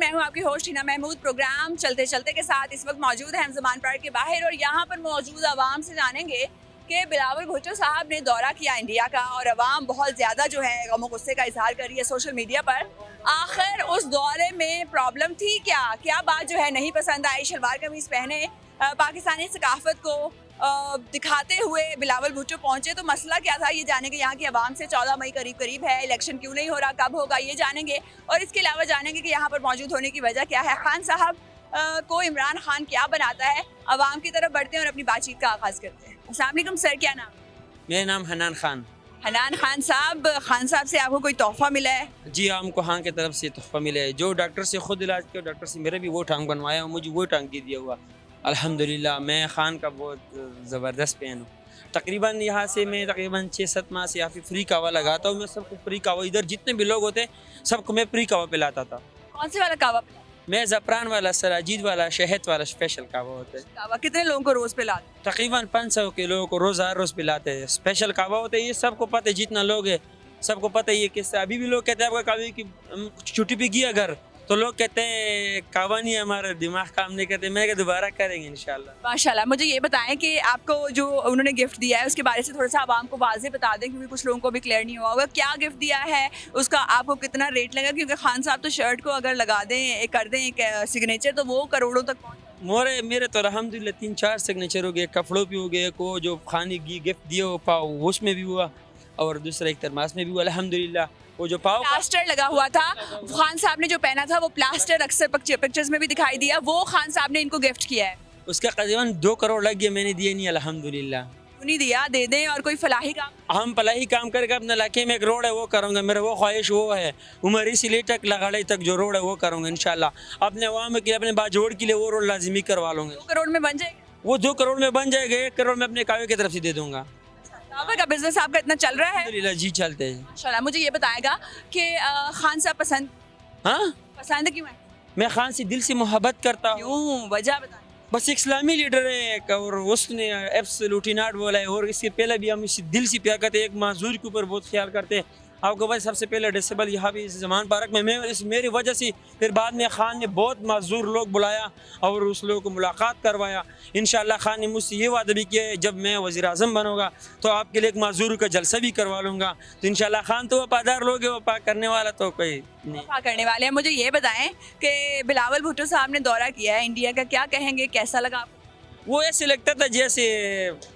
मैं हूं आपकी होस्ट हिना महमूद। प्रोग्राम चलते चलते के साथ इस वक्त मौजूद है हम ज़मान पार्क के बाहर और यहाँ पर मौजूद आवाम से जानेंगे कि बिलावल भुट्टो साहब ने दौरा किया इंडिया का और आवाम बहुत ज़्यादा जो है गम गुस्से का इजहार कर रही है सोशल मीडिया पर। आखिर उस दौरे में प्रॉब्लम थी क्या बात जो है नहीं पसंद आई? शलवार कमीज़ पहने पाकिस्तानी सकाफत को दिखाते हुए बिलावल भुट्टो पहुंचे, तो मसला क्या था ये जानेंगे। यहाँ की आवाम से 14 मई करीब है, इलेक्शन क्यों नहीं हो रहा, कब होगा, ये जानेंगे। और इसके अलावा जानेंगे कि यहाँ पर मौजूद होने की वजह क्या है। खान साहब को इमरान खान क्या बनाता है। आवाम की तरफ बढ़ते हैं और अपनी बातचीत का आगाज करते हैं। अस्सलाम वालेकुम सर, क्या नाम? मेरा नाम हनान खान। हनान खान साहब से आपको कोई तोहफा मिला है? जी, हमको हाँ की तरफ से तोहफा मिला है। जो डॉक्टर से खुद इलाज किया, डॉक्टर से मेरा भी वो टांग बनवाया और मुझे वो टांग दिया हुआ। अल्हम्दुलिल्लाह मैं खान का बहुत ज़बरदस्त फैन हूँ। तकरीबन यहाँ से मैं तकरीबन 6-7 माह से यहाँ पे फ्री कावा लगाता हूँ। मैं सबको फ्री कावा, इधर जितने भी लोग होते सबको मैं फ्री कावा पिलाता था। कौन से वाला कावा पिलाते? मैं ज़फ़रान वाला, सराजीद वाला, शहद वाला स्पेशल कावा होता है। कावा कितने लोगों को रोज़ पिलाते? तकरीबन 500 के लोगों को रोज़ हर रोज़ पिलाते हैं। स्पेशल कावा होता है, ये सबको पता है, जितना लोग है सबको पता है ये किस्सा। अभी भी लोग कहते हैं आपका कावे की छुट्टी पे गया घर तो लोग कहते हैं कावा नहीं, हमारा दिमाग काम नहीं करते। मैं क्या दोबारा करेंगे इंशाल्लाह। माशाल्लाह। मुझे ये बताएं कि आपको जो उन्होंने गिफ्ट दिया है उसके बारे से थोड़ा सा आवाम को वाज़े बता दें, क्योंकि कुछ लोगों को भी क्लियर नहीं हुआ होगा क्या गिफ्ट दिया है, उसका आपको कितना रेट लगा। क्योंकि खान साहब तो शर्ट को अगर लगा दें, कर दें एक सिग्नेचर, तो वो करोड़ों तक पहुँच। मेरे तो अल्हम्दुलिल्लाह 3-4 सिग्नेचर हो गए, कपड़ों पे हो गए, को जो खाने की गिफ्ट दिए वो पाओ उसमें भी हुआ और दूसरा एक तरमास में भी हुआ अल्हम्दुलिल्लाह। वो जो पाओ प्लास्टर लगा हुआ था खान साहब ने जो पहना था, वो प्लास्टर अक्सर पिक्चर्स में भी दिखाई दिया, वो खान साहब ने इनको गिफ्ट किया है। उसका करीबन 2 करोड़ लग गया, मैंने दिए नहीं अल्हम्दुलिल्लाह। क्यों नहीं दिया? दे दें। और कोई फलाही काम? हम फलाही काम करके अपने इलाके में एक रोड है वो करूँगा। मेरा वो ख्वाहिश वो है, उमरी से ले तक लगाड़े तक जो रोड है वो करूँगा इंशाल्लाह। अपने अवाम के लिए, अपने बाजोड़ के लिए वो रोड लाजिमी करवा लूँगा। 2 करोड़ में बन जाएगा? वो 2 करोड़ में बन जाएगा। 1 करोड़ में अपने कावे की तरफ से दे दूँगा। कावा का बिजनेस आपका इतना चल रहा है? अल्हम्दुलिल्लाह जी, चलते हैं। माशाल्लाह। मुझे ये बताएगा कि खान साहब पसंद क्यों है? मैं खान से दिल से मोहब्बत करता हूँ। क्यों, वजह बताएं। बस एक इस्लामी लीडर है एक, और उसने एब्सोल्युटली नॉट बोला है। और इसके पहले भी हम इस दिल से प्यार करते हैं, एक माजूर के ऊपर बहुत ख्याल करते हैं। आपको पता सबसे पहले डिसेबल यहाँ भी इस ज़मान पार्क में मैं मेरी वजह से फिर बाद में खान ने बहुत माजूर लोग बुलाया और उस लोगों को मुलाकात करवाया। इंशाल्लाह खान ने मुझसे ये वादा भी किया है जब मैं वज़ीर आज़म बनूंगा तो आपके लिए एक माजूर का जलसा भी करवा लूँगा। तो इंशाल्लाह खान तो वफादार लोग है, वफा करने वाला तो कोई नहीं। वफा करने वाले हैं। मुझे ये बताएं कि बिलावल भुट्टो साहब ने दौरा किया है इंडिया का, क्या कहेंगे, कैसा लगा आपको? वो ऐसे लगता था जैसे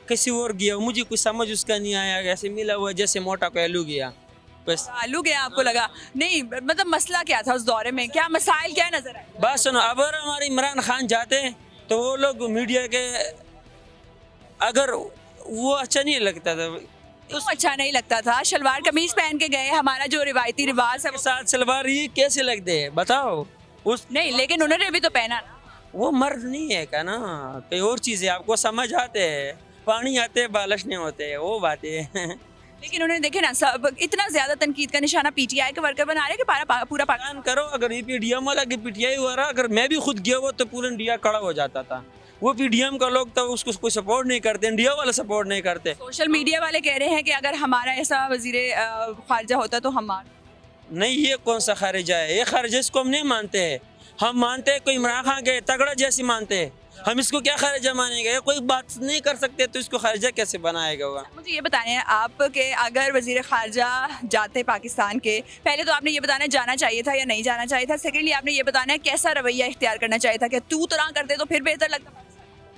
किसी और गया, मुझे कुछ समझ उसका नहीं आया। ऐसे मिला हुआ जैसे मोटा पहलू गया। बस आलू गया आपको लगा? नहीं, मतलब मसला क्या था उस दौरे में, क्या मसाइल क्या नजर आए? बात सुनो, अगर हमारे इमरान खान जाते हैं तो वो लोग मीडिया के अगर वो अच्छा नहीं लगता था। तो अच्छा नहीं लगता था? शलवार कमीज पहन के गए, हमारा जो रिवायती रिवाज है उसके साथ सलवार ये कैसे लगते हैं बताओ? उस नहीं, लेकिन उन्होंने भी तो पहना ना। वो मर्द नहीं है क्या ना, कोई और चीज़ है। आपको समझ आते हैं, पानी आते हैं बालिश नहीं होते, वो बातें। लेकिन उन्होंने देखे ना, सब इतना ज्यादा तनकीद का निशाना पीटीआई के वर्कर बना रहे कि पूरा पाकिस्तान करो। अगर ये पीडीएम वाला की पीटीआई हुआ रहा, अगर मैं भी खुद गया वो तो पूरा इंडिया खड़ा हो जाता था। वो पीडीएम का लोग तो उसको कोई सपोर्ट नहीं करते, इंडिया वाला सपोर्ट नहीं करते। सोशल मीडिया वाले कह रहे हैं कि अगर हमारा ऐसा वजीर खारजा होता तो हम नहीं, ये कौन सा खारिजा है? ये खारिजा इसको हम नहीं मानते हैं। हम मानते हैं कोई इमरान खान के तगड़ा जैसे मानते हैं। हम इसको क्या खारिजा मानेंगे? कोई बात नहीं कर सकते तो इसको खारिजा कैसे बनाएगा हुआ? मुझे ये बताएं आप कि अगर वजीर खारजा जाते पाकिस्तान के, पहले तो आपने ये बताना है जाना चाहिए था या नहीं जाना चाहिए था। सेकेंडली आपने ये बताना है कैसा रवैया इख्तियार करना चाहिए था, कि तू तरह करते तो फिर बेहतर लगता।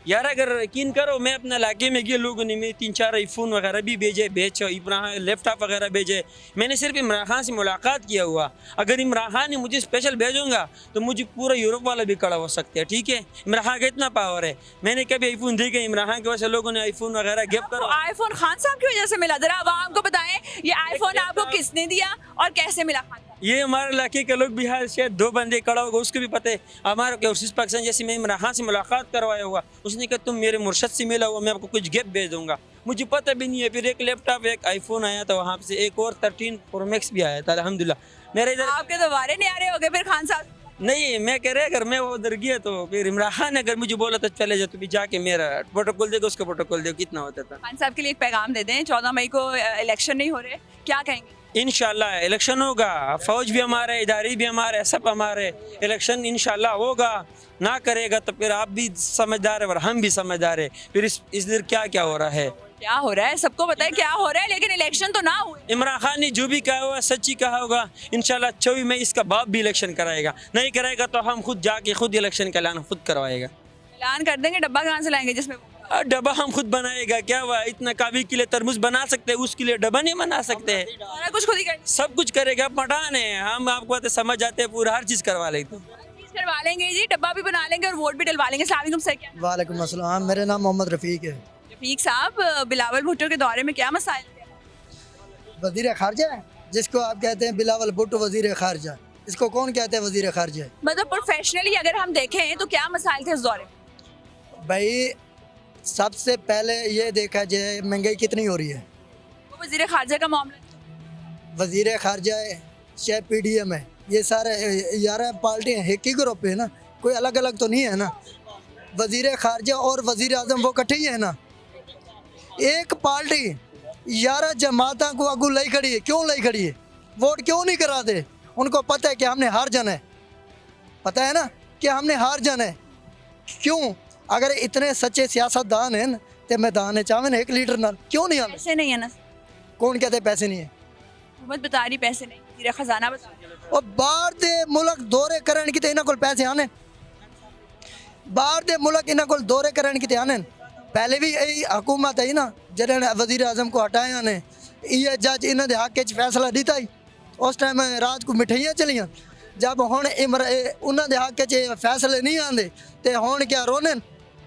यार अगर यकीन करो, मैं अपने इलाके में गए, लोगों ने मेरे 3-4 आईफोन वगैरह भी भेजे, इमरान लैपटॉप वगैरह भेजे। मैंने सिर्फ इमरान खान से मुलाकात किया हुआ। अगर इमरान खान ने मुझे स्पेशल भेजूंगा तो मुझे पूरा यूरोप वाला भी खड़ा हो सकते हैं। ठीक है, इमरान खान का इतना पावर है। मैंने कभी आईफोन देखे, इमरान खान की वजह से लोगों ने आईफोन वगैरह गिफ्ट करो। आईफोन खान साहब की वजह से मिला? जरा आवाम को बताएं, ये आईफोन आपको किसने दिया और कैसे मिला? ये हमारे इलाके के लोग बिहार से 2 बंदे खड़ा होगा, उसको भी पता है। हमारे ओवरसीज पाकिस्तान जैसे मैं इमरान खान से मुलाकात करवाया हुआ, उसने कहा तुम मेरे मुर्शद से मिला हुआ, मैं आपको कुछ गिफ्ट भेज दूंगा। मुझे पता भी नहीं है। फिर एक लैपटॉप, एक आईफोन आया था वहाँ से, एक और 13 प्रो मैक्स भी आया था अल्हम्दुलिल्लाह। मेरे इधर आपके दोबारे नहीं आ रहे होगे फिर खान साहब? नहीं, मैं कह रहा अगर मैं वो उधर गया तो फिर इमरान खान ने अगर मुझे बोला तो चले जाओ, तो भी जाके मेरा प्रोटोकॉल देखो, उसका प्रोटोकॉल देखो कितना होता था। खान साहब के लिए एक पैगाम दे दें, 14 मई को इलेक्शन नहीं हो रहे, क्या कहेंगे? इंशाल्लाह इलेक्शन होगा, फौज भी हमारे, इदारे भी हमारे, सब हमारे। इलेक्शन इंशाल्लाह होगा, ना करेगा तो फिर आप भी समझदार है और हम भी समझदार है। फिर इस दिन क्या क्या हो रहा है, क्या हो रहा है सबको पता है क्या हो रहा है, लेकिन इलेक्शन तो ना हुए। इमरान खान ने जो भी कहा होगा सच्ची कहा होगा। इंशाल्लाह 24 मई इसका बाप भी इलेक्शन कराएगा, नहीं कराएगा तो हम खुद जाके खुद इलेक्शन का ऐलान खुद करवाएगा। ऐलान कर देंगे, डब्बा कहाँ से लाएंगे जिसमें डब्बा हम खुद बनाएगा, क्या हुआ, इतना काबी के लिए तरबूज बना सकते हैं, उसके लिए डब्बा नहीं बना सकते। सारा कुछ खुद ही कर सब कुछ करेगा, पठान है हम, आपको बातें समझ जाते हैं, पूरा हर चीज़ करवा लेते हैं। चीज करवा लेंगे जी, डब्बा भी बना लेंगे और वोट भी डलवा लेंगे। अस्सलाम वालेकुम सर, क्या वालेकुम अस्सलाम, मेरा नाम मोहम्मद रफ़ीक है। रफीक साहब, बिलावल भुट्टो के दौरे में क्या मसाइल थे? वज़ीर ख़ारजा है जिसको आप कहते हैं बिलावल भुट्टो वज़ीर ख़ारजा, इसको कौन कहते हैं वज़ीर ख़ारजा? मतलब प्रोफेशनली अगर हम देखें तो क्या मसाइल थे इस दौरे में? भाई सबसे पहले ये देखा जाए महंगाई कितनी हो रही है। वो वजीर खारजा का मामला, वज़ीर ख़ारजा है, चाहे PDM है, ये सारे 11 पार्टियाँ एक ही ग्रुप है ना, कोई अलग अलग तो नहीं है ना। वज़ीर ख़ारजा और वज़ीर आज़म वो इकट्ठे ही है ना। एक पार्टी 11 जमातों को अगू लाई खड़ी है, क्यों लाई खड़ी है? वोट क्यों नहीं कराते? उनको पता है कि हमने हार जाना है, पता है ना कि हमने हार जाना है। क्यों? अगर इतने सच्चे सियासतदान हैं तो मैदान में चाहे एक लीडर ना क्यों नहीं आते? पैसे नहीं है ना, कौन कहते हैं पैसे नहीं है? हुकूमत बता रही पैसे नहीं, वजीर खजाना बता रही। और बाहर दे मुल्क दौरे करने की इन्हों को पैसे आने, बाहर दे मुल्क इन्हों को दौरे करने की आने। पहले भी यही हुकूमत है ना जिन्होंने वज़ीर आज़म को हटाया ने, ये जज इन्होंने हक च फैसला दिता ही, उस टाइम रात को मिठाइयाँ चलियाँ। जब हुण उन्होंने हक च फैसले नहीं आते तो हुण क्या रोने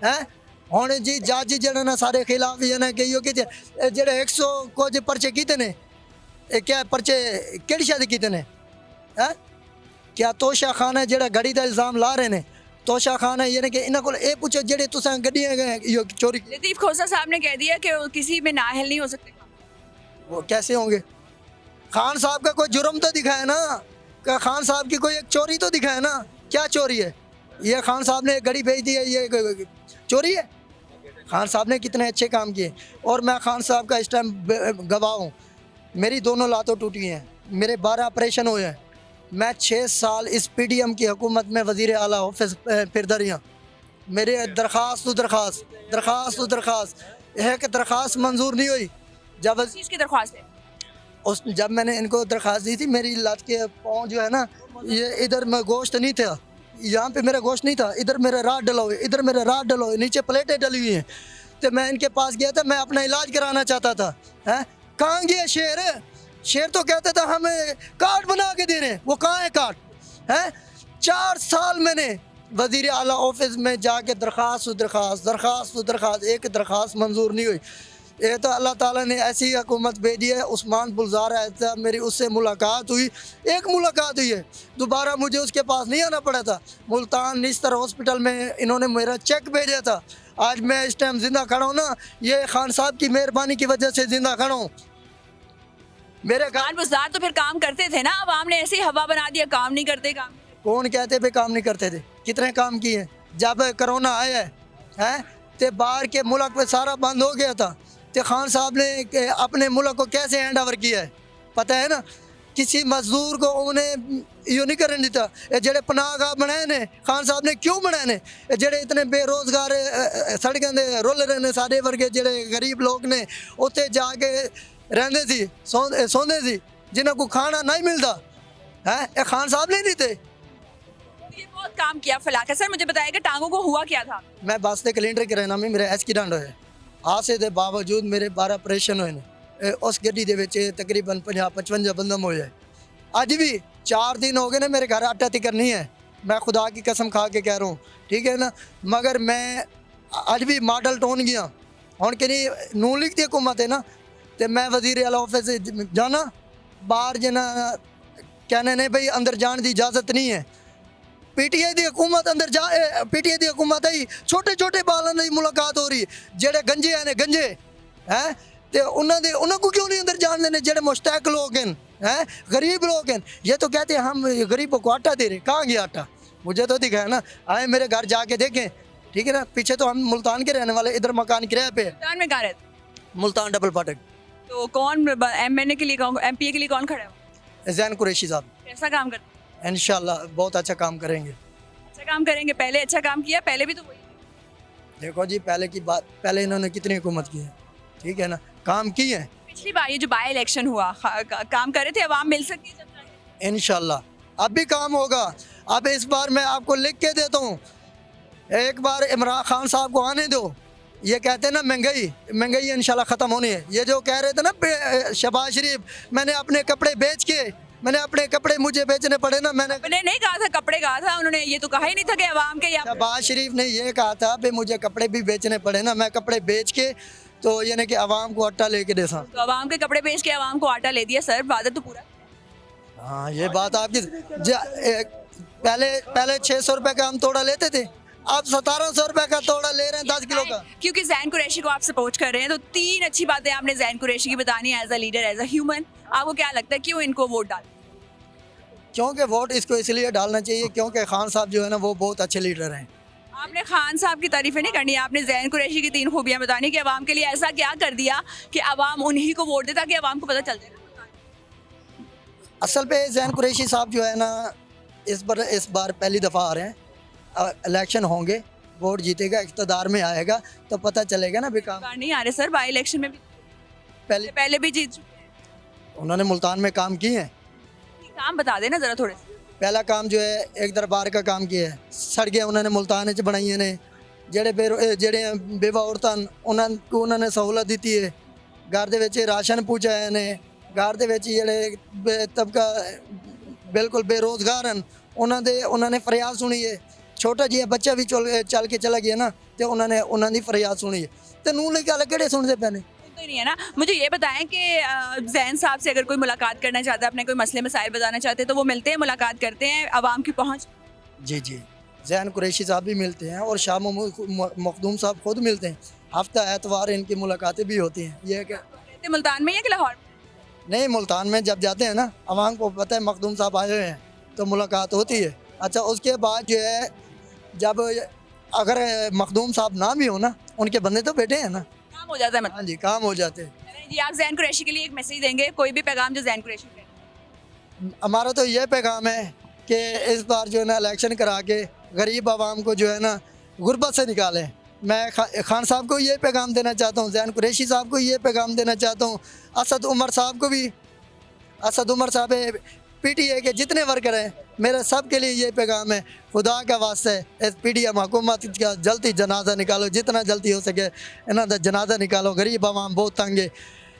हैं? हुण जी जज जिन्होंने ने सारे खिलाफ जिन्हें कही कि जेडे 100 कुछ परचे किए ने, क्या परचे केड़ी शादी किए ने हैं? क्या तोशा खान है जेड़ा गड्डी का इल्ज़ाम ला रहे हैं? तोशा खान है यानी कि इन्हों को ये पूछो जेडे तुसां गड्डियां गए चोरी। लतीफ़ खोसा साहब ने कह दिया कि वो किसी में नाअहल नहीं हो सकते। वो कैसे होंगे? खान साहब का कोई जुर्म तो दिखाए ना, क्या खान साहब की कोई एक चोरी तो दिखाए ना। क्या चोरी है? ये खान साहब ने गड्डी भेज दी है, ये चोरी है? खान साहब ने कितने अच्छे काम किए, और मैं खान साहब का इस टाइम गवाह हूँ। मेरी दोनों लातों टूटी हैं, मेरे 12 ऑपरेशन हुए हैं। मैं 6 साल इस PDM की हुकूमत में वज़ीर आला ऑफिस फिरदा रहा। मेरे दरख्वास्त एक दरख्वास्त मंजूर नहीं हुई। जब चीज़ की दरख्वास्त है, जब मैंने इनको दरख्वास्त दी थी, मेरी लत के पाँव जो है ना, ये इधर में गोश्त नहीं था, यहाँ पे मेरा गोश्त नहीं था, इधर मेरा रात डला हुआ, इधर मेरा रात डला हुआ, नीचे प्लेटें डली हुई हैं। तो मैं इनके पास गया था, मैं अपना इलाज कराना चाहता था। हैं कहाँ गया शेर? शेर तो कहता था हमें कार्ड बना के दे रहे हैं, वो कहाँ है कार्ड? हैं 4 साल मैंने वज़ीर आला ऑफिस में जाके दरख्वास्त एक दरख्वास्त मंजूर नहीं हुई। ये तो अल्लाह ताला ने ऐसी हुकूमत भेजी है। उस्मान बुलज़ार ऐसा मेरी उससे मुलाकात हुई, एक मुलाकात हुई है, दोबारा मुझे उसके पास नहीं आना पड़ा था। मुल्तान निस्तर हॉस्पिटल में इन्होंने मेरा चेक भेजा था। आज मैं इस टाइम ज़िंदा खड़ा हूँ ना, ये खान साहब की मेहरबानी की वजह से ज़िंदा खड़ा हूँ। मेरे खान बुज़दार तो फिर काम करते थे ना, अब आपने ऐसी हवा बना दिया, काम नहीं करते। काम कौन कहते पे काम नहीं करते थे? कितने काम किए? जब कोरोना आया है तो बाहर के मुल्क पे सारा बंद हो गया था, तो खान साहब ने अपने मुल्क को कैसे हैंड ओवर किया है पता है ना? किसी मजदूर को उन्हें यो नहीं करने दिता। जेडे पनाहगाह बनाए ने खान साहब ने क्यों बनाए ने? जेडे इतने बेरोजगार सड़कों के रुल रहे ने, साढ़े वर्गे जेडे गरीब लोग ने उत्थे जाके रहंदे सी, सोंदे सी, जिन्हों को खाना नहीं मिलता है, ये खान साहब नहीं थे। ये बहुत काम किया फलाका। सर मुझे बताइएगा टांगों को हुआ क्या था? मैं बस के कैलेंडर के रहना में मेरा एक्सीडेंट होया, हादसे के बावजूद मेरे 12 ऑपरेशन हुए ने। उस गड्डी दे विच तकरीबन 50-55 बंदा हो जाए। अज भी 4 दिन हो गए ने मेरे घर आटा तिकर नहीं है, मैं खुदा की कसम खा के कह रहा हूँ, ठीक है ना? मगर मैं अज भी मॉडल टाउन गया हूँ कि नून लीग की हुकूमत है ना, तो मैं वज़ीर आला ऑफिस जाना, बाहर जना कहने ने भाई अंदर जाने की इजाज़त नहीं है। PTI की हुकूमत अंदर जा, PTI की हुकूमत आई, छोटे छोटे बालों की मुलाकात हो रही है। जेडे गंजे हैं गंजे हैं तो उन्होंने को क्यों नहीं अंदर जान देने? जेडे मुश्तैक लोग हैं गरीब लोग हैं, ये तो कहते हैं हम गरीबों को आटा दे रहे। कहाँ गया आटा? मुझे तो दिखाया ना, आए मेरे घर जाके देखें, ठीक है ना? पीछे तो हम मुल्तान के रहने वाले, इधर मकान किराए पे है। मुल्तान में कहाँ रहते? मुल्तान डबल फाटक। तो कौन एमएनए के लिए कौन, एमपीए के लिए कौन खड़ा है? जैन कुरैशी साहब कैसा काम करते हैं? इंशाल्लाह बहुत अच्छा काम करेंगे। अच्छा काम करेंगे, पहले अच्छा काम किया, पहले भी तो वही थे। देखो जी पहले की बात, पहले इन्होंने कितनी हुकूमत की है, ठीक है ना, काम की है। पिछली बार ये जो बाई इलेक्शन हुआ काम कर रहे थे, अवाम मिल सकती है जनता से? इंशाल्लाह अब भी काम होगा। अब इस बार मैं आपको लिख के देता हूँ, एक बार इमरान खान साहब को आने दो। ये कहते हैं ना महंगाई इंशाल्लाह ख़त्म होनी है। ये जो कह रहे थे ना शहबाज शरीफ, मैंने अपने कपड़े बेच के, मैंने अपने कपड़े मुझे बेचने पड़े ना, मैंने अपने नहीं कहा था, कपड़े कहा था उन्होंने, ये तो कहा ही नहीं था कि अवाम के यहाँ शहबाज शरीफ ने ये कहा था भाई मुझे कपड़े भी बेचने पड़े ना, मैं कपड़े बेच के तो यानी कि अवाम को आटा लेके दे सा। तो अवाम के कपड़े बेच के अवाम को आटा ले दिया सर, वादा तो पूरा। हाँ ये बात आपकी। पहले 600 रुपए का हम तोड़ा लेते थे, अब 1700 रुपए का तोड़ा ले रहे हैं 10 किलो का। क्योंकि जैन कुरैशी को आप सपोर्ट कर रहे हैं, तो 3 अच्छी बातें आपने जैन कुरैशी की बतानी है as a leader, as a human. आपको क्या लगता है क्यों इनको वोट डाल? क्योंकि वोट इसको इसलिए डालना चाहिए क्योंकि खान साहब जो है ना वो बहुत अच्छे लीडर हैं। आपने खान साहब की तारीफें नहीं करनी, आपने जैन कुरैशी की 3 खूबियां बतानी कि अवाम के लिए ऐसा क्या कर दिया कि अवाम उन्हीं को वोट दे, ताकि अवाम को पता चल जाए। असल पे जैन कुरैशी साहब जो है ना इस बार पहली दफ़ा आ रहे हैं, इलेक्शन होंगे, वोट जीतेगा, इक़्तिदार में आएगा तो पता चलेगा ना भी काम। बार नहीं आ रहे सर, बाई इलेक्शन में भी पहले भी जीत चुके हैं। उन्होंने मुल्तान में काम किए हैं। काम बता देना जरा थोड़े से। पहला काम जो है एक दरबार का काम किया है, सड़कें उन्होंने मुल्तान च बनाई ने, ਜਿਹੜੇ बेवा औरतां उन्होंने सहूलत दी है, घर दे विच राशन पहुँचाए ने, घर दे विच ਜਿਹੜੇ तबका बिल्कुल बेरोज़गार हैं उन्होंने फरियाद सुनी है। छोटा जिहा बच्चा भी चल के चला गया ना तो उन्होंने फरियाद सुनी है। तो नून लीग वाले किहड़े सुनते पे ने? तो नहीं है ना। मुझे ये बताएं कि जैन साहब से अगर कोई मुलाकात करना चाहता है, अपने कोई मसले मसाइल बताना चाहते हैं, तो वो मिलते हैं, मुलाकात करते हैं, आवाम की पहुंच? जी जी, जैन कुरैशी साहब भी मिलते हैं और शाह मखदूम साहब खुद मिलते हैं। हफ्ता एतवार इनकी मुलाकातें भी होती हैं। ये कि मुल्तान में या कि लाहौर में? नहीं, मुल्तान में जब जाते हैं ना, आवाम को पता है मखदूम साहब आए हुए हैं तो मुलाकात होती है। अच्छा, उसके बाद जो है जब अगर मखदूम साहब ना भी हो ना, उनके बंदे तो बैठे हैं ना, काम हो जाता है मतलब। हाँ जी, काम हो जाते हैं। जी, आप जैन कुरैशी के लिए एक मैसेज देंगे, कोई भी पैगाम जो जैन कुरैशी पे? हमारा तो ये पैगाम है कि इस बार जो है ना इलेक्शन करा के गरीब आवाम को जो है ना गुर्बत से निकालें। मैं खान साहब को ये पैगाम देना चाहता हूँ, जैन कुरैशी साहब को ये पैगाम देना चाहता हूँ, असद उमर साहब को भी। असद उमर साहब PTA के जितने वर्कर हैं, मेरे सब के लिए ये पैगाम है, खुदा का वास्ते इस PDM हुकूमत का जल्दी जनाजा निकालो, जितना जल्दी हो सके इन्हों का जनाजा निकालो। गरीब आवाम बहुत तंग है,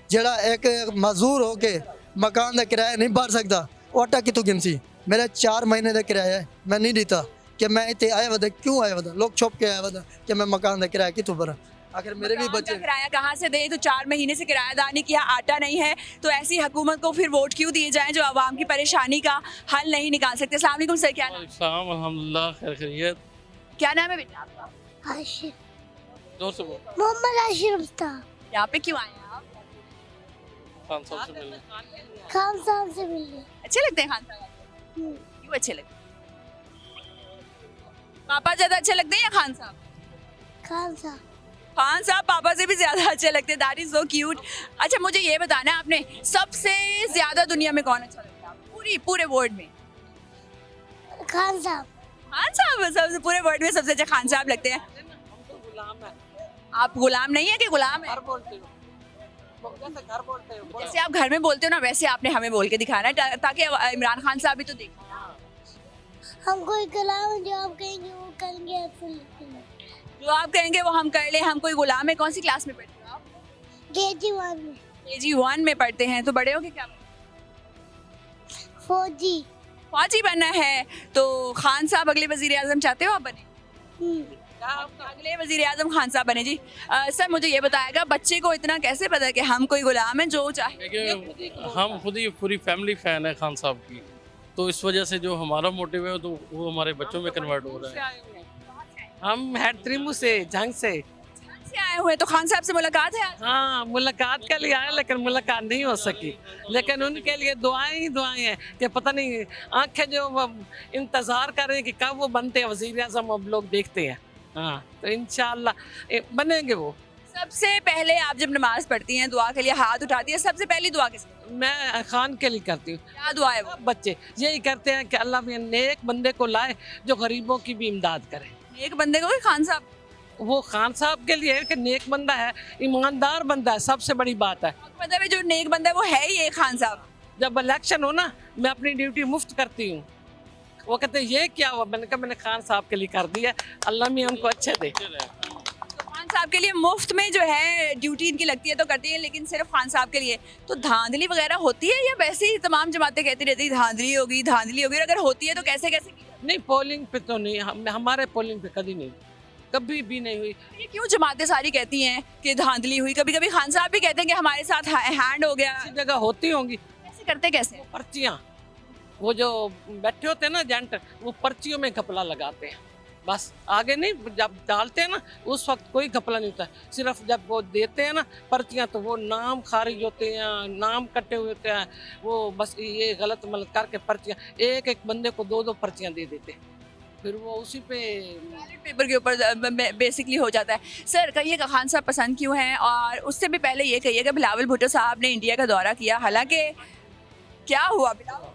जड़ा एक मजदूर हो के मकान का किराया नहीं भर सकता, वो आटा कितों गिनसी। मेरे 4 महीने का किराया है, मैं नहीं देता कि मैं इतने आया वधा, क्यों आया वधा, लोग छुप के आया वधा कि मैं मकान का किराया कितों भरा। अगर मेरे भी बच्चे किराया कहाँ से दे? तो 4 महीने से किरायादार ने किया, आटा नहीं है, तो ऐसी हुकूमत को फिर वोट क्यों दिए जाएं जो आवाम की परेशानी का हल नहीं निकाल सकते? अस्सलाम वालेकुम सर, क्या नाम? अल्हम्दुलिल्लाह खैर खैरियत। क्या नाम है बेटा आपका? आशिफ, जोर से बोल। मोहम्मद आशिफ मुफ्तार। यहाँ पे क्यों आए हैं आप? खान साहब से मिलने। खान साहब से मिलने। अच्छे लगते हैं खान साहब आपको? क्यों अच्छे लगते हैं? पापा ज्यादा अच्छे लगते हैं या खान साहब? खान साहब। खान साहब पापा से भी ज्यादा अच्छे लगते हैं। That is so cute. अच्छा, मुझे ये बताना है, आपने सबसे ज्यादा दुनिया में कौन अच्छा लगता है आपको? पूरे वर्ल्ड में? खान साहब। खान साहब सबसे, पूरे वर्ल्ड में सबसे अच्छा खान साहब लगते हैं। आप गुलाम नहीं है कि गुलाम है? जैसे आप घर में बोलते हो ना, वैसे आपने हमें बोल के दिखाना है ताकि इमरान खान साहब भी तो देखें। हम कोई कलाम जो आप कहेंगे वो करेंगे, ऐसे लिखते हैं। जो आप कहेंगे वो हम कर ले, हम कोई गुलाम है। कौन सी क्लास में पढ़ते हो आप? KG1 में। KG1 में पढ़ते हैं। तो बड़े हो के क्या बनना? फौजी बनना है। तो खान साहब अगले वजीर आजम चाहते हो आप बने? अगले वजीर आजम खान साहब बने। जी सर, मुझे ये बताएगा, बच्चे को इतना कैसे पता है कि हम कोई गुलाम है जो चाहे? हम खुद ही पूरी फैमिली फैन है खान साहब की, तो इस वजह से जो हमारा मोटिव है तो वो हमारे बच्चों में कन्वर्ट हो रहा है। हम हेड त्रिमू से, जंग से आए हुए, तो खान साहब से मुलाकात है आज? हाँ, मुलाकात के लिए आए लेकिन मुलाकात नहीं हो सकी, लेकिन उनके लिए दुआएं ही दुआएं हैं कि पता नहीं आंखें जो इंतज़ार कर रहे हैं कि कब वो बनते हैं वज़ीर आज़म, अब लोग देखते हैं। हाँ, तो इंशाल्लाह बनेंगे वो। सबसे पहले आप जब नमाज पढ़ती हैं, दुआ के लिए हाथ उठाती हैं, सबसे पहली दुआ किसकी? मैं खान के लिए करती हूँ। क्या दुआ है वो? सब बच्चे यही करते हैं कि अल्लाह में नेक बंदे को लाए जो गरीबों की भी इमदाद करे। एक बंदे को कि खान साहब? वो खान साहब के लिए है कि नेक बंदा है, ईमानदार बंदा है, सबसे बड़ी बात है। मतलब है जो नेक बंदा है वो है ही एक खान साहब। जब इलेक्शन हो ना, मैं अपनी ड्यूटी मुफ्त करती हूँ। वो कहते हैं ये क्या हुआ, मैंने कहा मैंने खान साहब के लिए कर दिया, अल्लाह में उनको अच्छे दे। तो खान साहब के लिए मुफ्त में जो है ड्यूटी इनकी लगती है तो करती है, लेकिन सिर्फ खान साहब के लिए। तो धांधली वगैरह होती है या वैसे ही तमाम जमातें कहती रहती है धांधली होगी धांधली होगी, और अगर होती है तो कैसे कैसे की? नहीं, पोलिंग पे तो नहीं, हमारे पोलिंग पे कभी नहीं, कभी भी नहीं हुई। ये क्यों जमातें सारी कहती हैं कि धांधली हुई? कभी कभी खान साहब भी कहते हैं कि हमारे साथ हैंड हो गया। किसी जगह होती होंगी कैसे करते कैसे? पर्चियाँ, वो जो बैठे होते हैं ना एजेंट, वो पर्चियों में घपला लगाते हैं, बस आगे नहीं। जब डालते हैं ना उस वक्त कोई घपला नहीं होता, सिर्फ जब वो देते हैं ना पर्चियाँ तो वो नाम खारिज होते हैं, नाम कटे हुए होते हैं, वो बस ये गलत मलत करके पर्चियाँ एक एक बंदे को 2-2 पर्चियाँ दे देते हैं, फिर वो उसी पे बैलेट पेपर के ऊपर बेसिकली हो जाता है। सर कहिएगा खान साहब पसंद क्यों हैं, और उससे भी पहले ये कहिएगा बिलावल भुट्टो साहब ने इंडिया का दौरा किया, हालांकि क्या हुआ बिलावल?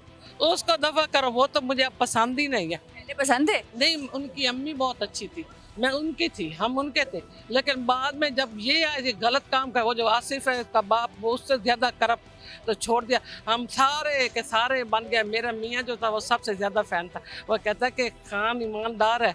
उसको दफा करो, वो तो मुझे अब पसंद ही नहीं है। पहले पसंद थे? नहीं, उनकी अम्मी बहुत अच्छी थी, मैं उनकी थी, हम उनके थे, लेकिन बाद में जब ये आए ये गलत काम का, वो जो आसिफ है उसका बाप, वो उससे ज़्यादा करप्ट, तो छोड़ दिया। हम सारे के सारे बन गए। मेरा मियाँ जो था वो सबसे ज़्यादा फ़ैन था, वो कहता है कि खान ईमानदार है,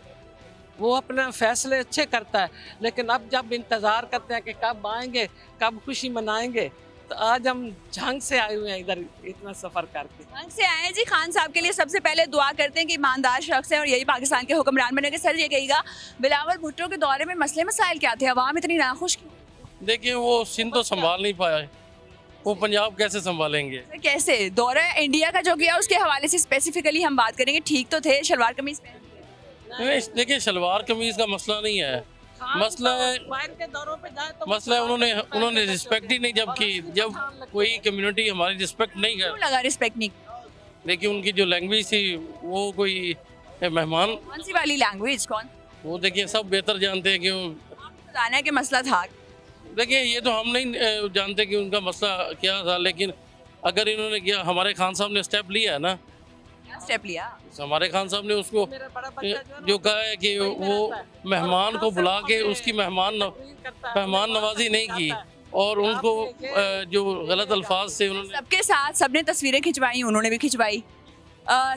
वो अपने फैसले अच्छे करता है, लेकिन अब जब इंतज़ार करते हैं कि कब आएंगे, कब खुशी मनाएंगे, तो आज हम झंग से आए हुए हैं इधर इतना सफ़र करके। ढंग से आए हैं जी। खान साहब के लिए सबसे पहले दुआ करते हैं कि ईमानदार शख्स है और यही पाकिस्तान के हुक्मरान बनेंगे। सर ये कहिएगा बिलावल भुट्टो के दौरे में मसले मसाइल क्या थे, अवाम इतनी नाखुश क्यों? देखिए वो सिंध तो संभाल नहीं पाया, वो पंजाब कैसे संभालेंगे? सर, कैसे दौरा इंडिया का जो किया उसके हवाले से स्पेसिफिकली हम बात करेंगे। ठीक तो थे, शलवार कमीज पहने थे। नहीं, देखिए शलवार कमीज का मसला नहीं है, मसला है के दौरों पे जाए तो मसला है उन्होंने रिस्पेक्ट ही नहीं जब की, जब कोई कम्युनिटी हमारी रिस्पेक्ट नहीं क्यों कर। लगा रिस्पेक्ट नहीं? देखिए उनकी जो लैंग्वेज थी वो कोई मेहमान, कौन सी वाली लैंग्वेज? कौन? वो देखिए सब बेहतर जानते हैं क्यों। बताना है कि मसला था। देखिए ये तो हम नहीं जानते कि उनका मसला क्या था, लेकिन अगर इन्होंने किया, हमारे खान साहब ने स्टेप लिया है ना, क्या स्टेप लिया? हमारे खान साहब ने उसको मेरा बड़ा बच्चा जो कहा है कि वो मेहमान को बुला के उसकी मेहमान नवाजी नहीं की, और उनको जो गलत अल्फाज से उन्होंने सबके साथ सबने तस्वीरें खिंचवाई, उन्होंने भी खिंचवाई,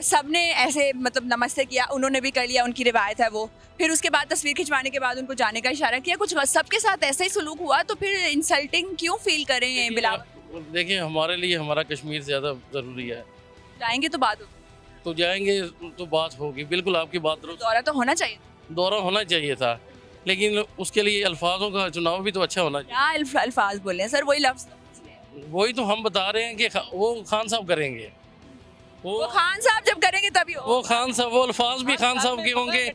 सबने ऐसे मतलब नमस्ते किया, उन्होंने भी कर लिया, उनकी रिवायत है वो। फिर उसके बाद तस्वीर खिंचवाने के बाद उनको जाने का इशारा किया। कुछ सबके साथ ऐसा ही सलूक हुआ तो फिर इंसल्टिंग क्यों फील करें बिलावल? देखिए हमारे लिए हमारा कश्मीर ज़्यादा ज़रूरी है, जाएंगे तो बात होगी, तो जाएंगे तो बात होगी। बिल्कुल आपकी बात दुरुस्त, दौरा तो होना चाहिए। दौरा होना चाहिए था, लेकिन उसके लिए अल्फाजों का चुनाव भी तो अच्छा होना चाहिए। क्या अल्फाज बोले हैं सर? वही लफ्ज वही तो हम बता रहे हैं कि वो खान साहब करेंगे, वो खान साहब जब करेंगे तभी वो खान साहब, वो अल्फाज भी खान साहब के होंगे,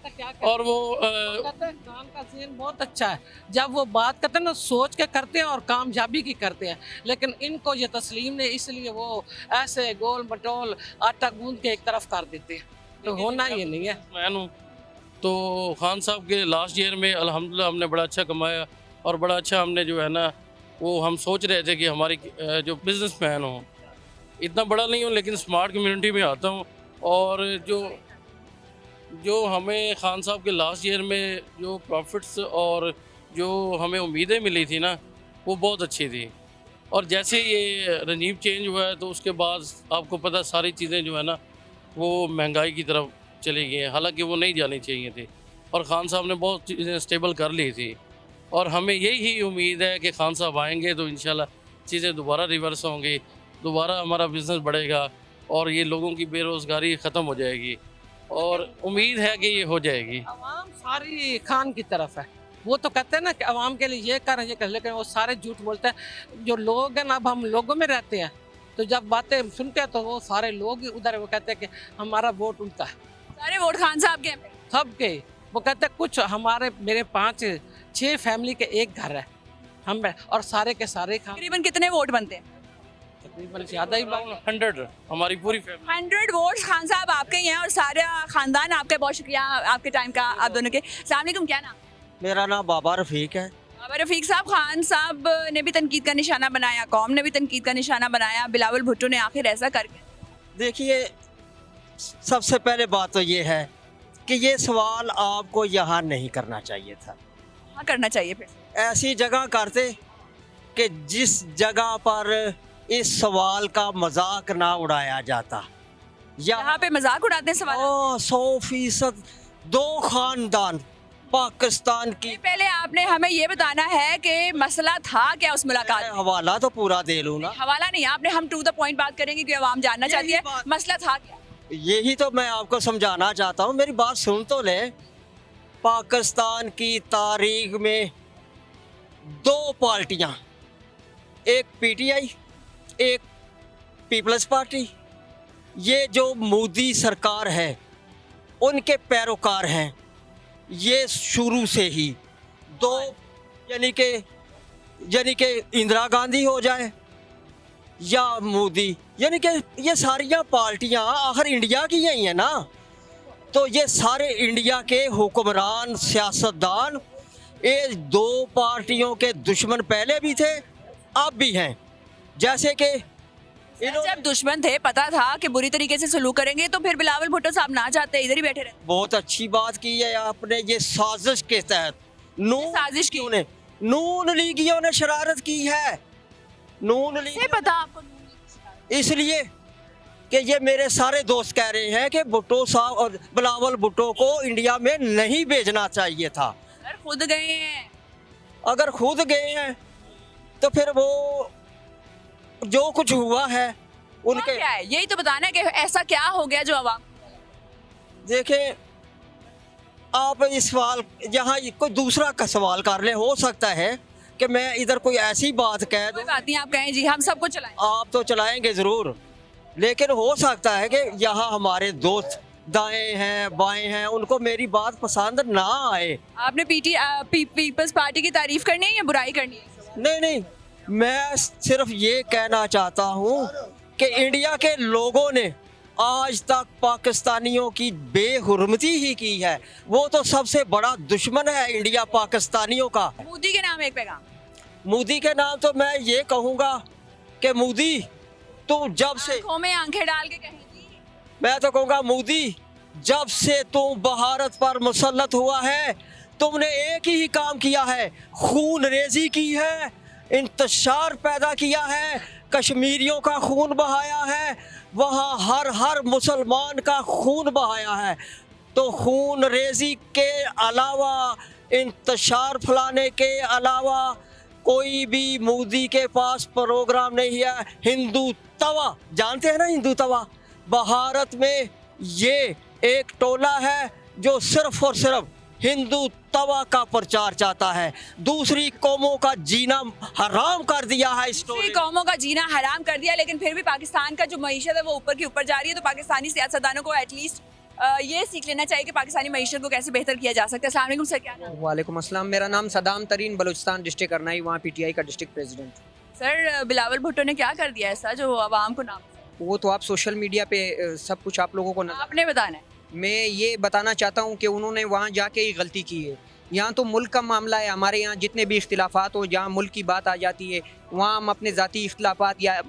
और वो कहते हैं खान का सीन बहुत अच्छा है, जब वो बात करते हैं ना सोच के करते हैं और कामयाबी की करते हैं, लेकिन इनको ये तस्लीम ने इसलिए वो ऐसे गोल मटोल आटा गूंद के एक तरफ कर देते हैं, तो होना ये नहीं है। मैं हूँ तो खान साहब के लास्ट ईयर में अल्हम्दुलिल्लाह हमने बड़ा अच्छा कमाया, और बड़ा अच्छा हमने जो है ना, वो हम सोच रहे थे कि हमारी जो बिजनेसमैन हो, इतना बड़ा नहीं हूँ लेकिन स्मार्ट कम्युनिटी में आता हूँ, और जो हमें खान साहब के लास्ट ईयर में जो प्रॉफिट्स और जो हमें उम्मीदें मिली थी ना, वो बहुत अच्छी थी। और जैसे ये रजीम चेंज हुआ है तो उसके बाद आपको पता सारी चीज़ें जो है ना वो महंगाई की तरफ चली गई हैं, हालांकि वो नहीं जानी चाहिए थी, और खान साहब ने बहुत चीज़ें स्टेबल कर ली थी, और हमें यही उम्मीद है कि खान साहब आएंगे तो इंशाल्लाह चीज़ें दोबारा रिवर्स होंगी, दोबारा हमारा बिज़नेस बढ़ेगा, और ये लोगों की बेरोज़गारी ख़त्म हो जाएगी, और उम्मीद है कि ये हो जाएगी। अवाम सारी खान की तरफ है, वो तो कहते हैं ना कि अवाम के लिए ये कर, लेकिन वो सारे झूठ बोलते हैं। जो लोग हैं ना, अब हम लोगों में रहते हैं, तो जब बातें सुनते हैं तो वो सारे लोग उधर वो कहते हैं कि हमारा वोट उनका है, सारे वोट खान साहब के हैं। सबके। वो कहते हैं कुछ हमारे मेरे 5-6 फैमिली के एक घर है हम, और सारे के सारे खान, तकरीबन कितने वोट बनते हैं? तकरीबन ज़्यादा ही 100 हमारी पूरी फैमिली। 100 वोट खान साहब आपके ही हैं और सारा खानदान आपका। बहुत शुक्रिया आपके टाइम का आप दोनों के। अस्सलाम वालेकुम, क्या नाम? मेरा नाम बाबा रफ़ीक है। बाबा अब रफीक साहब, खान साहब ने भी तनकीद का निशाना बनाया, कौम ने भी तनकीद का निशाना बनाया, बिलावल भुट्टो ने आखिर ऐसा करके। देखिए, सबसे पहले बात तो ये है कि ये सवाल आपको यहाँ नहीं करना चाहिए था। हाँ, करना चाहिए फिर। ऐसी जगह करते कि जिस जगह पर इस सवाल का मजाक ना उड़ाया जाता। यहाँ पे मजाक उड़ाते हैं सवाल। 100% दो खानदान पाकिस्तान की। पहले आपने हमें ये बताना है कि मसला था क्या उस मुलाकात में। हवाला तो पूरा दे लूँ ना। हवाला नहीं, आपने, हम टू द पॉइंट बात करेंगे कि आवाम जानना चाहती है मसला था क्या। यही तो मैं आपको समझाना चाहता हूँ, मेरी बात सुन तो ले। पाकिस्तान की तारीख में दो पार्टियाँ, एक पीटीआई, एक पीपल्स पार्टी, ये जो मोदी सरकार है उनके पैरोकार हैं। ये शुरू से ही दो, यानी कि इंदिरा गांधी हो जाए या मोदी, यानी कि ये सारियां पार्टियां आखिर इंडिया की ही हैं ना। तो ये सारे इंडिया के हुक्मरान, सियासतदान, ये दो पार्टियों के दुश्मन पहले भी थे, अब भी हैं। जैसे कि जब दुश्मन थे, पता था कि बुरी तरीके से सलूक करेंगे, तो फिर बिलावल भुट्टो साहब ना चाहते, इधर ही बैठे रहते। बहुत अच्छी बात की है आपने। ये साजिश के तहत साजिश की ने नून लीगियों ने शरारत की है। नून लीग पता आपको? इसलिए कि ये मेरे सारे दोस्त कह रहे हैं कि भुट्टो साहब और बिलावल भुट्टो को इंडिया में नहीं भेजना चाहिए था। अगर खुद गए हैं, अगर खुद गए हैं तो फिर वो जो कुछ हुआ है उनके, क्या है यही तो बताना है कि ऐसा क्या हो गया जो आवाम। देखें, आप इस सवाल यहाँ कोई दूसरा का सवाल कर ले। हो सकता है कि मैं इधर कोई ऐसी बात कह दूं। कोई बात नहीं, आप कहें जी, हम सबको चलाएं। आप तो चलाएंगे ज़रूर, लेकिन हो सकता है कि यहाँ हमारे दोस्त दाएं हैं, बाएं हैं, उनको मेरी बात पसंद ना आए। आपने पीपल्स पार्टी की तारीफ करनी है या बुराई करनी है? नहीं, मैं सिर्फ ये कहना चाहता हूँ कि इंडिया के लोगों ने आज तक पाकिस्तानियों की बेहुरमती ही की है। वो तो सबसे बड़ा दुश्मन है इंडिया पाकिस्तानियों का। मोदी के नाम एक पैगाम। मोदी के नाम तो मैं ये कहूँगा कि मोदी, तू जब से, आंखों में आंखें डाल के कहेंगी, मैं तो कहूँगा मोदी, जब से तू भारत पर मुसल्लत हुआ है, तुमने एक ही काम किया है, खून रेजी की है, इंतशार पैदा किया है, कश्मीरियों का खून बहाया है, वहाँ हर मुसलमान का खून बहाया है। तो खून रेजी के अलावा, इंतशार फैलाने के अलावा कोई भी मोदी के पास प्रोग्राम नहीं है। हिंदू तवा, जानते हैं ना हिंदू तवा? भारत में ये एक टोला है जो सिर्फ और सिर्फ हिंदू तवा का प्रचार चाहता है। दूसरी कौमों का जीना हराम कर दिया है। दूसरी कौमों का जीना हराम कर दिया, लेकिन फिर भी पाकिस्तान का जो मईशत है वो ऊपर की ऊपर जा रही है। तो पाकिस्तानी सियासतदानों को एटलीस्ट ये सीख लेना चाहिए कि पाकिस्तानी मईशत को कैसे बेहतर किया जा सकता है। अस्सलाम वालेकुम सर, क्या नाम? वालेकुम अस्सलाम, मेरा नाम सदाम तरीन, बलूचिस्तान डिस्ट्रिक्ट करनाई, वहाँ पीटीआई का district president. Sir, Bilawal Bhutto ने क्या कर दिया ऐसा जो आवाम को नाम? वो तो आप सोशल मीडिया पे सब कुछ आप लोगों को आपने बताना है। मैं ये बताना चाहता हूँ कि उन्होंने वहाँ जाके ही गलती की है। यहाँ तो मुल्क का मामला है, हमारे यहाँ जितने भी इख्तिलाफात हो, जहाँ मुल्क की बात आ जाती है, वहाँ हम अपने ज़ाती इख्तिलाफात या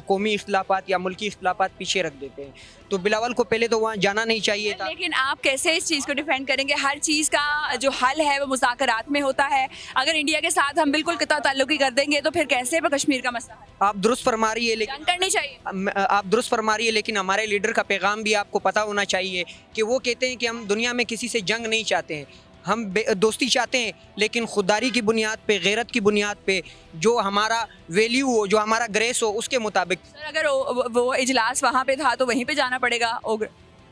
कौमी इख्तिलाफात या मुल्की इख्तिलाफात पीछे रख देते हैं। तो बिलावल को पहले तो वहाँ जाना नहीं चाहिए था। लेकिन आप कैसे इस चीज़ को डिफेंड करेंगे? हर चीज़ का जो हल है वो मुज़ाकरात में होता है। अगर इंडिया के साथ हम बिल्कुल क़िता ताल्लुक़ी कर देंगे तो फिर कैसे कश्मीर का मसला है? आप दुरुस्त फरमा रही है, लेकिन करनी चाहिए। आप दुरुस्त फरमा रही है, लेकिन हमारे लीडर का पैगाम भी आपको पता होना चाहिए कि वो कहते हैं कि हम दुनिया में किसी से जंग नहीं चाहते हैं, हम दोस्ती चाहते हैं, लेकिन खुदारी की बुनियाद पे, गैरत की बुनियाद पे, जो हमारा वैल्यू हो, जो हमारा ग्रेस हो, उसके मुताबिक। सर, अगर वो इजलास वहाँ पे था तो वहीं पे जाना पड़ेगा।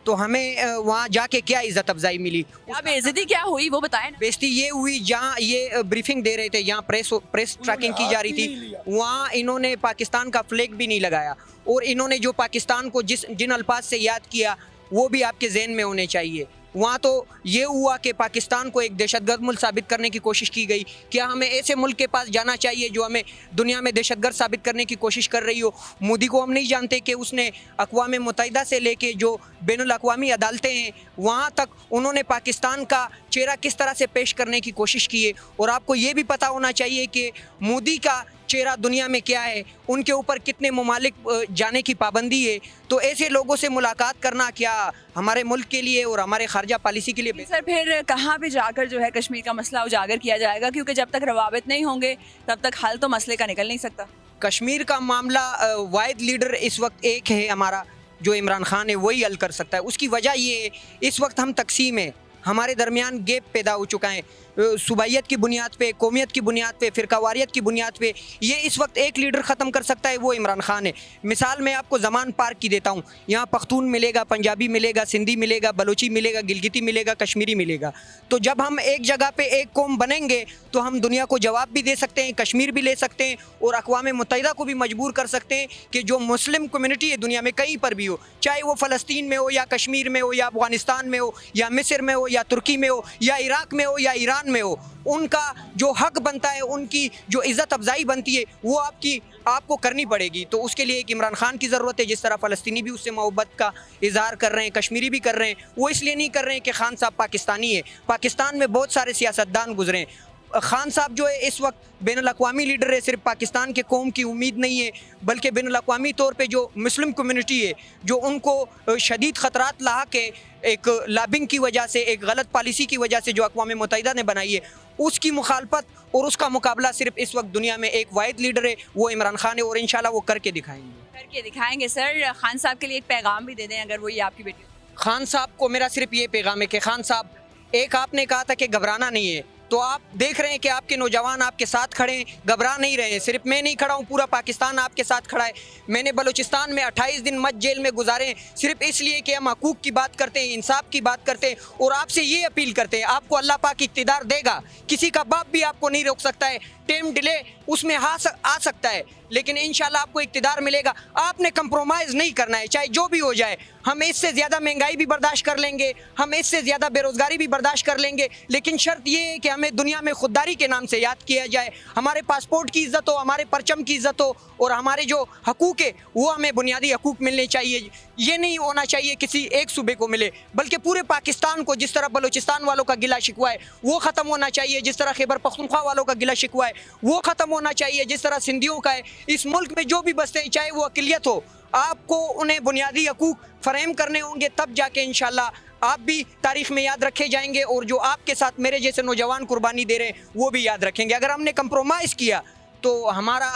तो हमें वहाँ जाके क्या इज्जत अफजाई मिली? क्या बेइज्जती क्या हुई वो बताएं ना। बेइज्जती ये हुई, जहाँ ये ब्रीफिंग दे रहे थे, यहाँ प्रेस ट्रैकिंग की जा रही थी, वहाँ इन्होंने पाकिस्तान का फ्लैग भी नहीं लगाया। और इन्होंने जो पाकिस्तान को जिन अल्फाज से याद किया वो भी आपके जहन में होने चाहिए। वहाँ तो ये हुआ कि पाकिस्तान को एक दहशतगर्द मुल्क साबित करने की कोशिश की गई। क्या हमें ऐसे मुल्क के पास जाना चाहिए जो हमें दुनिया में दहशतगर्द साबित करने की कोशिश कर रही हो? मोदी को हम नहीं जानते कि उसने अक़वाम मुत्तहिदा से लेके जो बैनुल अक़वामी अदालतें हैं वहाँ तक उन्होंने पाकिस्तान का चेहरा किस तरह से पेश करने की कोशिश की है। और आपको ये भी पता होना चाहिए कि मोदी का चेहरा दुनिया में क्या है, उनके ऊपर कितने ममालिक जाने की पाबंदी है। तो ऐसे लोगों से मुलाकात करना क्या हमारे मुल्क के लिए और हमारे खारजा पॉलिसी के लिए? सर फिर कहाँ पे जाकर जो है कश्मीर का मसला उजागर किया जाएगा, क्योंकि जब तक रवाबित नहीं होंगे तब तक हल तो मसले का निकल नहीं सकता। कश्मीर का मामला वाहिद लीडर इस वक्त एक है हमारा, जो इमरान खान है, वही हल कर सकता है। उसकी वजह ये है इस वक्त हम तकसीम है, हमारे दरमियान गैप पैदा हो चुका है, सुबाइयत की बुनियाद पे, कौमियत की बुनियाद पे, फ़िरकावारियत की बुनियाद पे। ये इस वक्त एक लीडर ख़त्म कर सकता है, वो इमरान खान है। मिसाल मैं आपको ज़मान पार्क की देता हूँ। यहाँ पख्तून मिलेगा, पंजाबी मिलेगा, सिंधी मिलेगा, बलोची मिलेगा, गिलगिती मिलेगा, कश्मीरी मिलेगा। तो जब हम एक जगह पे एक कौम बनेंगे तो हम दुनिया को जवाब भी दे सकते हैं, कश्मीर भी ले सकते हैं और अक़वाम मुत्तहिदा को भी मजबूर कर सकते हैं कि जो मुस्लिम कम्युनिटी है दुनिया में कहीं पर भी हो, चाहे वो फ़लस्तीन में हो या कश्मीर में हो या अफ़गानिस्तान में हो या मिस्र में हो या तुर्की में हो या इराक़ में हो या ईरान में हो, उनका जो हक बनता है, उनकी जो इज़्ज़त अफजाई बनती है, वो आपको करनी पड़ेगी। तो उसके लिए एक इमरान खान की ज़रूरत है। जिस तरह फ़लस्तीनी भी उससे मोहब्बत का इजहार कर रहे हैं, कश्मीरी भी कर रहे हैं। वो इसलिए नहीं कर रहे हैं कि खान साहब पाकिस्तानी है। पाकिस्तान में बहुत सारे सियासतदान गुजरे हैं। खान साहब जो है इस वक्त बैनुल अक़वामी लीडर है। सिर्फ पाकिस्तान के कौम की उम्मीद नहीं है, बल्कि बैनुल अक़वामी तौर पे जो मुस्लिम कम्युनिटी है, जो उनको शदीद ख़तरात लाहक है, एक लॉबिंग की वजह से, एक गलत पॉलिसी की वजह से जो अक़वाम मुत्तहिदा ने बनाई है, उसकी मुखालफत और उसका मुकाबला सिर्फ इस वक्त दुनिया में एक वाहिद लीडर है, वो इमरान खान है। और इंशाल्लाह वो करके दिखाएंगे। सर खान साहब के लिए एक पैगाम भी दे दें, अगर वो ये आपकी बेटी। खान साहब को मेरा सिर्फ ये पैगाम है कि खान साहब, एक आपने कहा था कि घबराना नहीं है, तो आप देख रहे हैं कि आपके नौजवान आपके साथ खड़े हैं, घबरा नहीं रहे हैं। सिर्फ मैं नहीं खड़ा हूँ, पूरा पाकिस्तान आपके साथ खड़ा है। मैंने बलूचिस्तान में 28 दिन मत जेल में गुजारे हैं, सिर्फ इसलिए कि हम हकूक़ की बात करते हैं, इंसाफ की बात करते हैं और आपसे ये अपील करते हैं। आपको अल्लाह पाक इक़्तिदार देगा, किसी का बाप भी आपको नहीं रोक सकता है। टाइम डिले उसमें आ सकता है, लेकिन इंशाल्लाह आपको इक़्तिदार मिलेगा। आपने कंप्रोमाइज़ नहीं करना है, चाहे जो भी हो जाए। हम इससे ज़्यादा महंगाई भी बर्दाश्त कर लेंगे, हम इससे ज़्यादा बेरोज़गारी भी बर्दाश्त कर लेंगे, लेकिन शर्त ये है कि हमें दुनिया में खुददारी के नाम से याद किया जाए। हमारे पासपोर्ट की इज़्ज़त हो, हमारे परचम की इज़्ज़त हो और हमारे जो हकूक़ है वो हमें बुनियादी हकूक़ मिलने चाहिए। ये नहीं होना चाहिए किसी एक सूबे को मिले, बल्कि पूरे पाकिस्तान को। जिस तरह बलूचिस्तान वालों का गिला शिकवा है वो ख़त्म होना चाहिए, जिस तरह खैबर पख्तूनख्वा वालों का गिला शिकवा है वो ख़त्म होना चाहिए, जिस तरह सिंधियों का है। इस मुल्क में जो भी बसते हैं, चाहे वो अक़लियत हो, आपको उन्हें बुनियादी हकूक़ फ़राहम करने होंगे, तब जाके इंशाल्लाह आप भी तारीख़ में याद रखे जाएंगे और जो आपके साथ मेरे जैसे नौजवान कुर्बानी दे रहे हैं वो भी याद रखेंगे। अगर हमने कंप्रोमाइज़ किया तो हमारा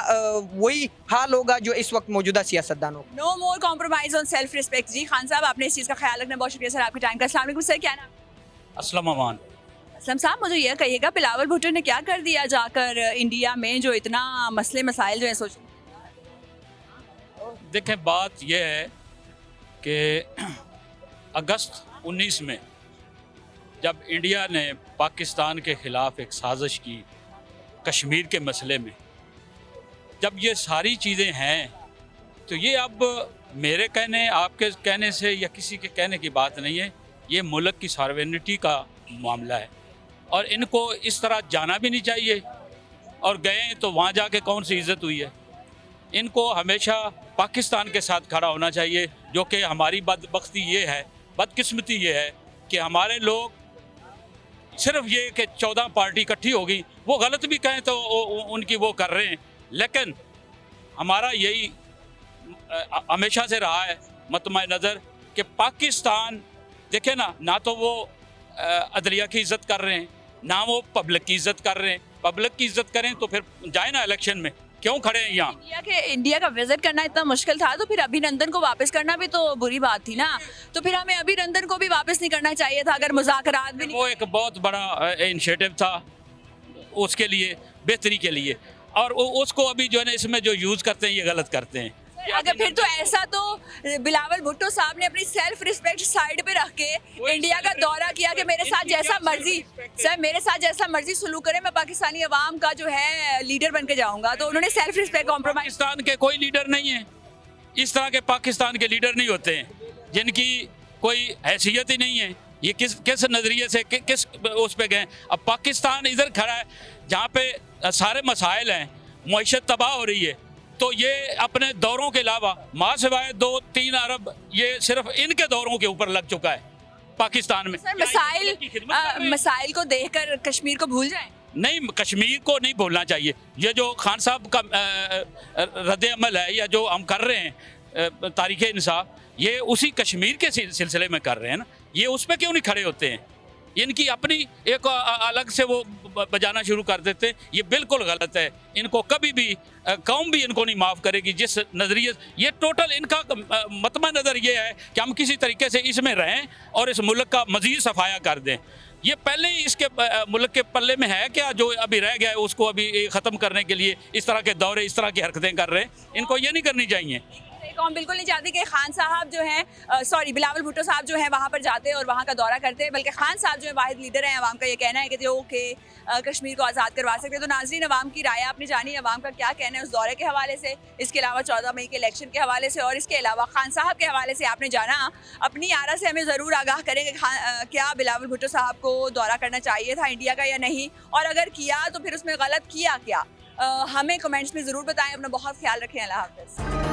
वही हाल होगा जो इस वक्त मौजूदा सियासतदानों। No more compromise on self respect. जी खान साहब, आपने इस चीज़ का ख्याल रखना, बहुत शुक्रिया सर आपके टाइम का। अस्सलाम वालेकुम सर, क्या नाम? अस्सलाम अमान। असलम साहब, मुझे यह कहिएगा, बिलावल भुट्टो ने क्या कर दिया जाकर इंडिया में जो इतना मसले मसाइल जो है सोच? देखें, बात यह है कि अगस्त 19 में जब इंडिया ने पाकिस्तान के ख़िलाफ़ एक साजिश की कश्मीर के मसले में, जब ये सारी चीज़ें हैं तो ये अब मेरे कहने, आपके कहने से या किसी के कहने की बात नहीं है। ये मुल्क की सार्वनिटी का मामला है और इनको इस तरह जाना भी नहीं चाहिए। और गए तो वहाँ जाके कौन सी इज़्ज़त हुई है। इनको हमेशा पाकिस्तान के साथ खड़ा होना चाहिए, जो कि हमारी बदबख्ती ये है, बदकिस्मती ये है कि हमारे लोग सिर्फ ये कि 14 पार्टी इकट्ठी होगी, वो गलत भी कहें तो उनकी वो कर रहे हैं, लेकिन हमारा यही हमेशा से रहा है मतमा नज़र कि पाकिस्तान, देखें ना तो वो अदलिया की इज़्ज़त कर रहे हैं, ना वो पब्लिक की इज़्ज़त कर रहे हैं। पब्लिक की इज़्ज़त करें तो फिर जाए ना इलेक्शन में, क्यों खड़े हैं यहाँ? इंडिया का विजिट करना इतना मुश्किल था तो फिर अभिनंदन को वापस करना भी तो बुरी बात थी ना। तो फिर हमें अभिनंदन को भी वापस नहीं करना चाहिए था अगर मुज़ाकरात भी नहीं। वो एक बहुत बड़ा इनिशिएटिव था उसके लिए, बेहतरी के लिए, और उसको अभी जो है ना इसमें जो यूज़ करते हैं ये गलत करते हैं। अगर फिर तो ऐसा तो बिलावल भुट्टो साहब ने अपनी सेल्फ रिस्पेक्ट साइड पे रख के इंडिया का दौरा किया कि मेरे साथ जैसा मर्जी सर, मेरे साथ जैसा मर्जी सलूक करे, मैं पाकिस्तानी अवाम का जो है लीडर बन के जाऊंगा। तो उन्होंने सेल्फ रिस्पेक्ट कॉम्प्रोमाइज। पाकिस्तान के कोई लीडर नहीं है, इस तरह के पाकिस्तान के लीडर नहीं होते हैं जिनकी कोई हैसियत ही नहीं है। ये किस नज़रिए से किस उस पे गए। अब पाकिस्तान इधर खड़ा है जहाँ पे सारे मसाइल हैं, मईशत तबाह हो रही है, तो ये अपने दौरों के अलावा माँ सिवाय 2-3 अरब ये सिर्फ इनके दौरों के ऊपर लग चुका है पाकिस्तान में। सर मसाइल को देखकर कश्मीर को भूल जाएं? नहीं, कश्मीर को नहीं भूलना चाहिए। ये जो खान साहब का रद्द अमल है या जो हम कर रहे हैं तारीख इंसाफ, ये उसी कश्मीर के सिलसिले में कर रहे हैं ना। ये उस पर क्यों नहीं खड़े होते हैं? इनकी अपनी एक अलग से वो बजाना शुरू कर देते हैं। ये बिल्कुल गलत है। इनको कभी भी कौम भी इनको नहीं माफ़ करेगी। जिस नज़रिए ये टोटल इनका मतमा नज़र ये है कि हम किसी तरीके से इसमें रहें और इस मुल्क का मज़ीद सफाया कर दें। ये पहले ही इसके मुल्क के पल्ले में है क्या? जो अभी रह गया है उसको अभी ख़त्म करने के लिए इस तरह के दौरे, इस तरह की हरकतें कर रहे हैं। इनको ये नहीं करनी चाहिए। कौम बिल्कुल नहीं चाहती कि खान साहब जो हैं सॉरी बिलावल भुट्टो साहब जो हैं वहाँ पर जाते हैं और वहाँ का दौरा करते हैं, बल्कि खान साहब जो है वाहिद लीडर हैं। अवाम का ये कहना है कि जो कि कश्मीर को आज़ाद करवा सकते हैं। तो नाज़रीन, अवाम की राय आपने जानी, अवाम का क्या कहना है उस दौरे के हवाले से, इसके अलावा 14 मई के इलेक्शन के हवाले से और इसके अलावा खान साहब के हवाले से आपने जाना। अपनी आरा से हमें ज़रूर आगाह करें कि क्या बिलावल भुट्टो साहब को दौरा करना चाहिए था इंडिया का या नहीं, और अगर किया तो फिर उसमें गलत किया क्या। हमें कमेंट्स में ज़रूर बताएं। अपना बहुत ख्याल रखें। अल्लाह हाफ़िज़।